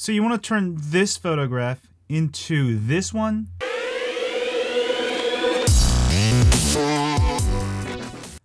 So you want to turn this photograph into this one.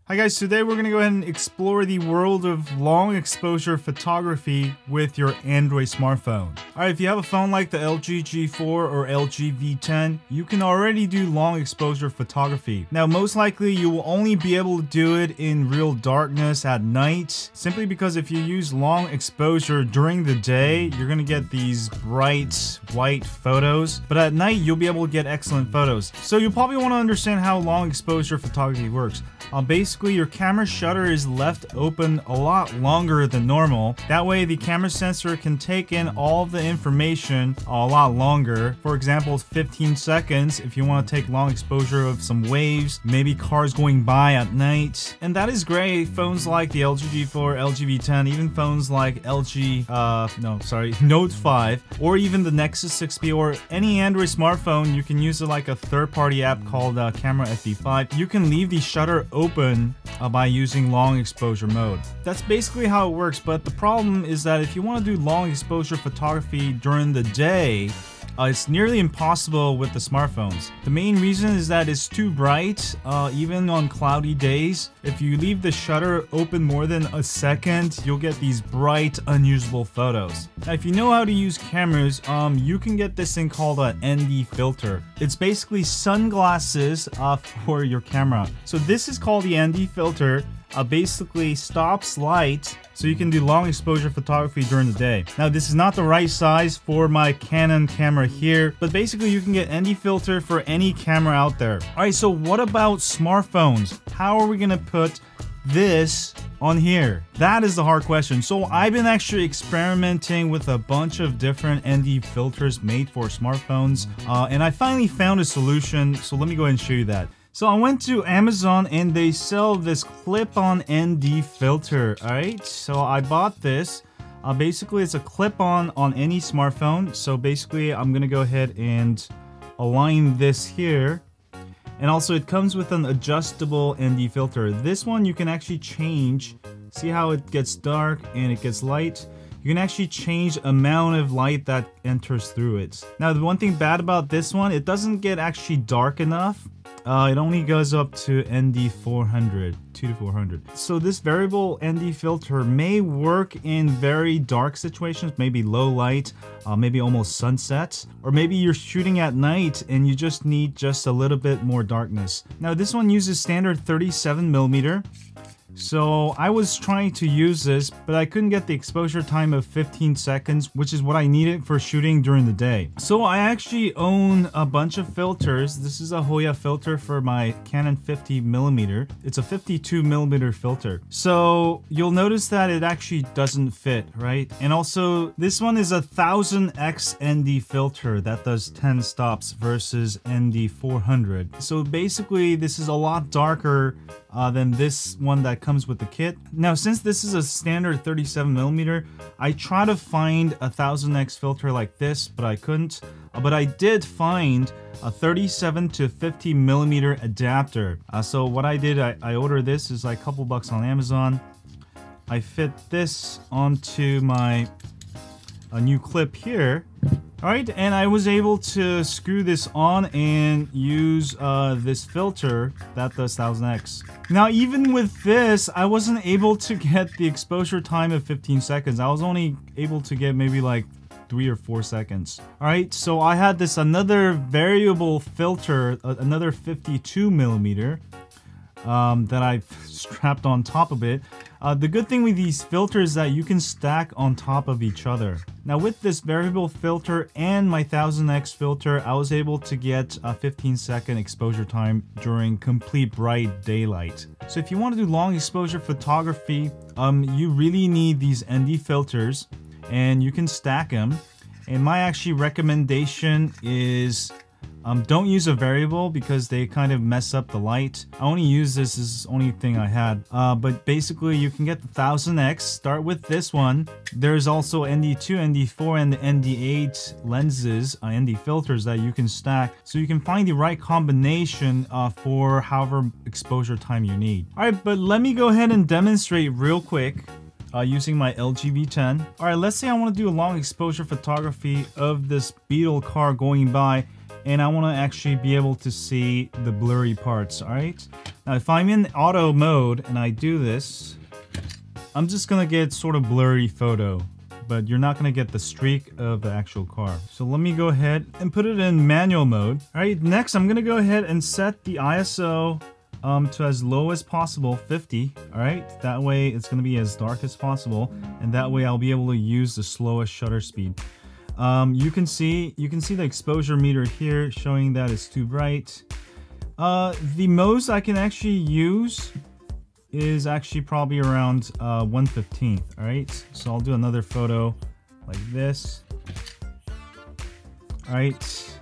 Hi guys, today we're going to go ahead and explore the world of long exposure photography with your Android smartphone. Alright, if you have a phone like the LG G4 or LG V10, you can already do long exposure photography. Now most likely you will only be able to do it in real darkness at night, simply because if you use long exposure during the day, you're going to get these bright white photos, but at night you'll be able to get excellent photos. So you'll probably want to understand how long exposure photography works. Basically, your camera shutter is left open a lot longer than normal. That way, the camera sensor can take in all of the information a lot longer. For example, 15 seconds if you want to take long exposure of some waves, maybe cars going by at night. And that is great. Phones like the LG G4, LG V10, even phones like Note 5, or even the Nexus 6P, or any Android smartphone, you can use it like a third-party app called Camera FD5. You can leave the shutter open by using long exposure mode. That's basically how it works, but the problem is that if you want to do long exposure photography during the day, it's nearly impossible with the smartphones. The main reason is that it's too bright, even on cloudy days. If you leave the shutter open more than a second, you'll get these bright, unusable photos. Now, if you know how to use cameras, you can get this thing called an ND filter. It's basically sunglasses for your camera. So this is called the ND filter. Basically stops light so you can do long exposure photography during the day. Now this is not the right size for my Canon camera here, but basically you can get ND filter for any camera out there. Alright, so what about smartphones? How are we gonna put this on here? That is the hard question. So I've been actually experimenting with a bunch of different ND filters made for smartphones, and I finally found a solution, so let me go ahead and show you that. So I went to Amazon and they sell this clip-on ND filter, alright? So I bought this. Basically it's a clip-on on any smartphone. So basically I'm gonna go ahead and align this here. And also it comes with an adjustable ND filter. This one you can actually change. See how it gets dark and it gets light? You can actually change the amount of light that enters through it. Now the one thing bad about this one, it doesn't get actually dark enough. It only goes up to ND 400, 2 to 400. So this variable ND filter may work in very dark situations, maybe low light, maybe almost sunset, or maybe you're shooting at night and you just need just a little bit more darkness. Now this one uses standard 37mm. So I was trying to use this, but I couldn't get the exposure time of 15 seconds, which is what I needed for shooting during the day. So I actually own a bunch of filters. This is a Hoya filter for my Canon 50mm. It's a 52mm filter. So you'll notice that it actually doesn't fit, right? And also this one is a 1000x ND filter that does 10 stops versus ND 400. So basically this is a lot darker than this one that comes with the kit. Now since this is a standard 37mm, I tried to find a 1000x filter like this, but I couldn't. But I did find a 37 to 50mm adapter. So what I did, I ordered this. It's like a couple bucks on Amazon. I fit this onto my new clip here. Alright, and I was able to screw this on and use this filter that does 1000x. Now even with this, I wasn't able to get the exposure time of 15 seconds. I was only able to get maybe like 3 or 4 seconds. Alright, so I had this another variable filter, another 52mm. That I've strapped on top of it. The good thing with these filters is that you can stack on top of each other. Now with this variable filter and my 1000x filter, I was able to get a 15-second exposure time during complete bright daylight. So if you want to do long exposure photography, you really need these ND filters, and you can stack them. And my actually recommendation is don't use a variable because they kind of mess up the light. I only use this as the only thing I had. But basically you can get the 1000x, start with this one. There's also ND2, ND4, and the ND8 lenses, ND filters that you can stack. So you can find the right combination for however exposure time you need. Alright, but let me go ahead and demonstrate real quick using my LG V10. All right, let's say I want to do a long exposure photography of this Beetle car going by, and I want to actually be able to see the blurry parts. All right, now if I'm in auto mode and I do this, I'm just gonna get sort of blurry photo, but you're not gonna get the streak of the actual car. So let me go ahead and put it in manual mode. All right, next I'm gonna go ahead and set the ISO to as low as possible, 50. All right, that way it's gonna be as dark as possible, and that way I'll be able to use the slowest shutter speed. You can see the exposure meter here showing that it's too bright. The most I can actually use is actually probably around 1/15th. All right, so I'll do another photo like this. All right,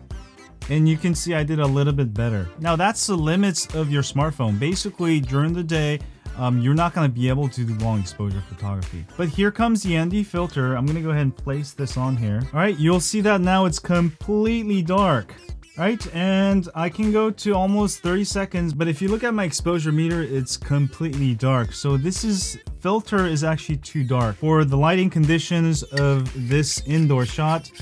and you can see I did a little bit better. Now that's the limits of your smartphone. Basically during the day, you're not going to be able to do long exposure photography. But here comes the ND filter. I'm going to go ahead and place this on here. All right, you'll see that now it's completely dark. Right, and I can go to almost 30 seconds, but if you look at my exposure meter, it's completely dark. So this filter is actually too dark. For the lighting conditions of this indoor shot,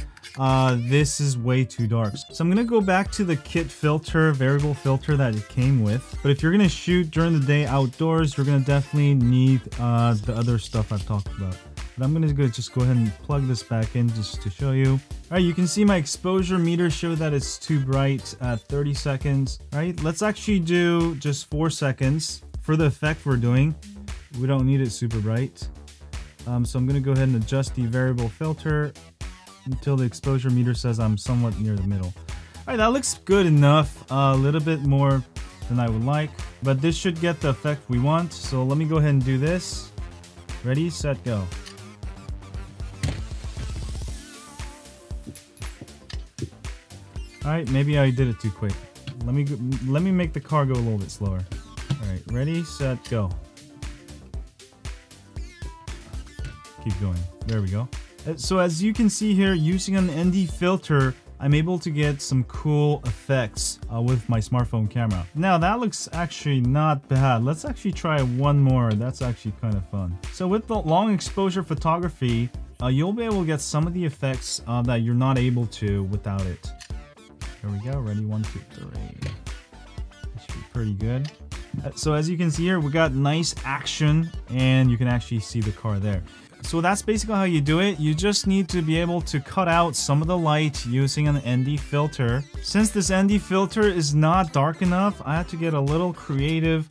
this is way too dark. So I'm gonna go back to the kit filter, variable filter that it came with. But if you're gonna shoot during the day outdoors, you're gonna definitely need the other stuff I've talked about. But I'm gonna just go ahead and plug this back in just to show you. All right, you can see my exposure meter show that it's too bright at 30 seconds. All right, let's actually do just 4 seconds for the effect we're doing. We don't need it super bright. So I'm gonna go ahead and adjust the variable filter until the exposure meter says I'm somewhat near the middle. All right, that looks good enough. A little bit more than I would like, but this should get the effect we want. So let me go ahead and do this. Ready, set, go. All right, maybe I did it too quick. Let me make the car go a little bit slower. All right, ready, set, go. Keep going. There we go. So as you can see here, using an ND filter, I'm able to get some cool effects with my smartphone camera. Now that looks actually not bad. Let's actually try one more. That's actually kind of fun. So with the long exposure photography, you'll be able to get some of the effects that you're not able to without it. Here we go, ready, 1, 2, 3. That should be pretty good. So as you can see here, we got nice action, and you can actually see the car there. So that's basically how you do it. You just need to be able to cut out some of the light using an ND filter. Since this ND filter is not dark enough, I had to get a little creative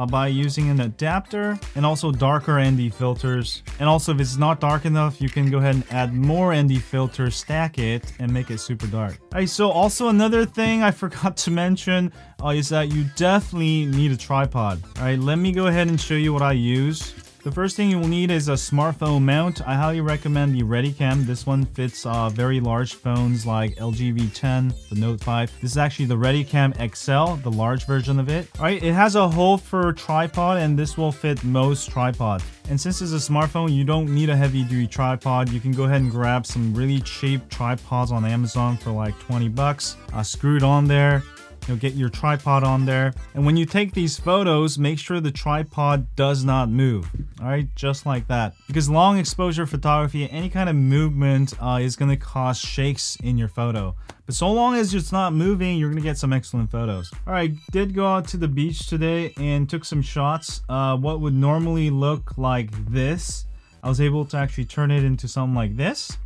by using an adapter and also darker ND filters. And also if it's not dark enough, you can go ahead and add more ND filters, stack it, and make it super dark. Alright, so also another thing I forgot to mention is that you definitely need a tripod. Alright, let me go ahead and show you what I use. The first thing you will need is a smartphone mount. I highly recommend the ReadyCam. This one fits very large phones like LG V10, the Note 5. This is actually the ReadyCam XL, the large version of it. All right, it has a hole for tripod, and this will fit most tripods. And since it's a smartphone, you don't need a heavy-duty tripod. You can go ahead and grab some really cheap tripods on Amazon for like 20 bucks. Screw it on there. You'll get your tripod on there, and when you take these photos, make sure the tripod does not move. All right, just like that, because long exposure photography, any kind of movement is going to cause shakes in your photo. But so long as it's not moving, you're going to get some excellent photos. All right, did go out to the beach today and took some shots. What would normally look like this, I was able to actually turn it into something like this.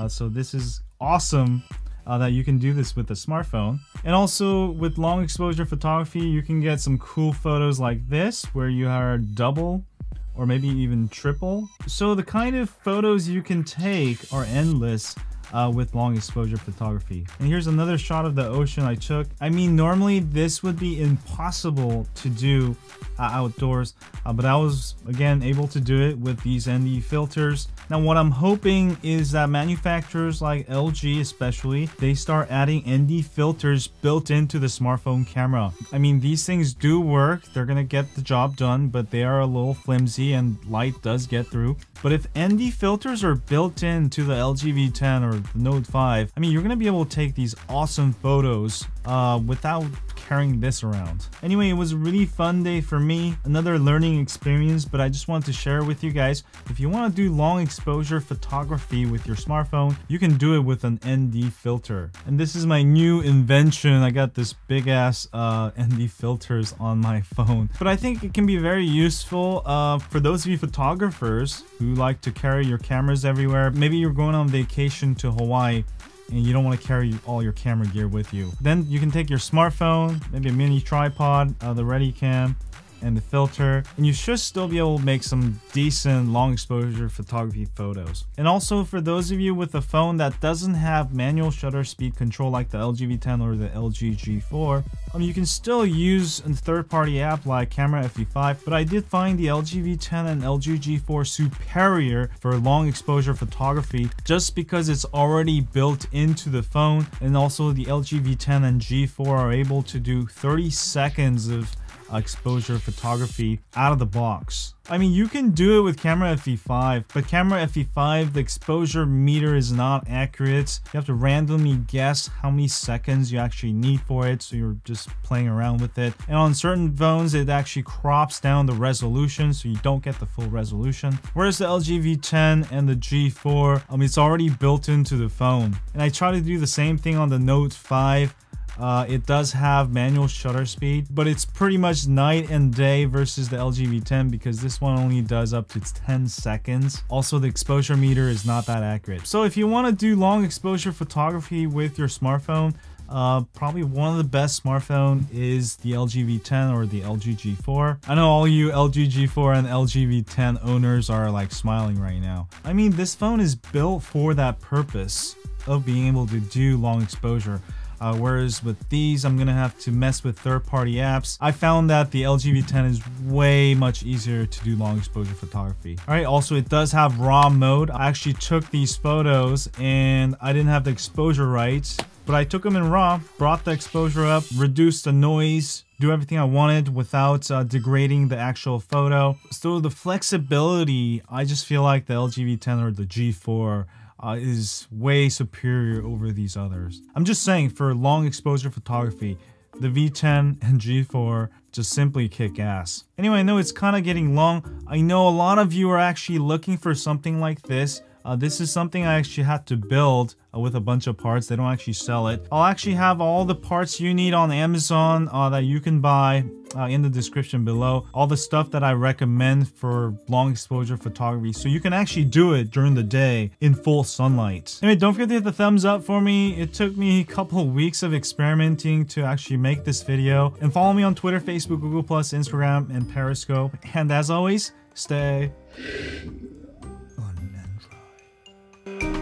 So this is awesome. That you can do this with a smartphone. And also with long exposure photography, you can get some cool photos like this where you are double or maybe even triple. So the kind of photos you can take are endless with long exposure photography. And here's another shot of the ocean I took. I mean, normally this would be impossible to do outdoors, but I was again able to do it with these ND filters. Now what I'm hoping is that manufacturers like LG especially, they start adding ND filters built into the smartphone camera. I mean, these things do work, they're gonna get the job done, but they are a little flimsy and light does get through. But if ND filters are built into the LG V10 or the Note 5, I mean, you're gonna be able to take these awesome photos without carrying this around. Anyway, it was a really fun day for me, another learning experience, but I just wanted to share with you guys. If you want to do long exposure photography with your smartphone, you can do it with an ND filter. And this is my new invention. I got this big ass ND filters on my phone, but I think it can be very useful for those of you photographers who like to carry your cameras everywhere. Maybe you're going on vacation to Hawaii and you don't want to carry all your camera gear with you. Then you can take your smartphone, maybe a mini tripod, the Readycam, and the filter, and you should still be able to make some decent long exposure photography photos. And also for those of you with a phone that doesn't have manual shutter speed control like the LG V10 or the LG G4, you can still use a third-party app like Camera FE5, but I did find the LG V10 and LG G4 superior for long exposure photography just because it's already built into the phone, and also the LG V10 and G4 are able to do 30 seconds of exposure photography out of the box. I mean, you can do it with Camera FE5, but Camera FE5, the exposure meter is not accurate. You have to randomly guess how many seconds you actually need for it, so you're just playing around with it. And on certain phones, it actually crops down the resolution, so you don't get the full resolution. Whereas the LG V10 and the G4, it's already built into the phone. And I try to do the same thing on the Note 5. It does have manual shutter speed, but it's pretty much night and day versus the LG V10 because this one only does up to 10 seconds. Also, the exposure meter is not that accurate. So if you want to do long exposure photography with your smartphone, probably one of the best smartphone is the LG V10 or the LG G4. I know all you LG G4 and LG V10 owners are like smiling right now. I mean, this phone is built for that purpose of being able to do long exposure. Whereas with these, I'm gonna have to mess with third-party apps. I found that the LG V10 is way much easier to do long exposure photography. All right, also it does have RAW mode. I actually took these photos and I didn't have the exposure right, but I took them in RAW, brought the exposure up, reduced the noise, do everything I wanted without degrading the actual photo. So the flexibility, I just feel like the LG V10 or the G4 is way superior over these others. I'm just saying, for long exposure photography, the V10 and G4 just simply kick ass. Anyway, I know it's kind of getting long. I know a lot of you are actually looking for something like this. This is something I actually had to build with a bunch of parts. They don't actually sell it. I'll actually have all the parts you need on Amazon that you can buy in the description below. All the stuff that I recommend for long exposure photography, so you can actually do it during the day in full sunlight. Anyway, don't forget to hit the thumbs up for me. It took me a couple of weeks of experimenting to actually make this video. And follow me on Twitter, Facebook, Google+, Instagram, and Periscope. And as always, stay on Android.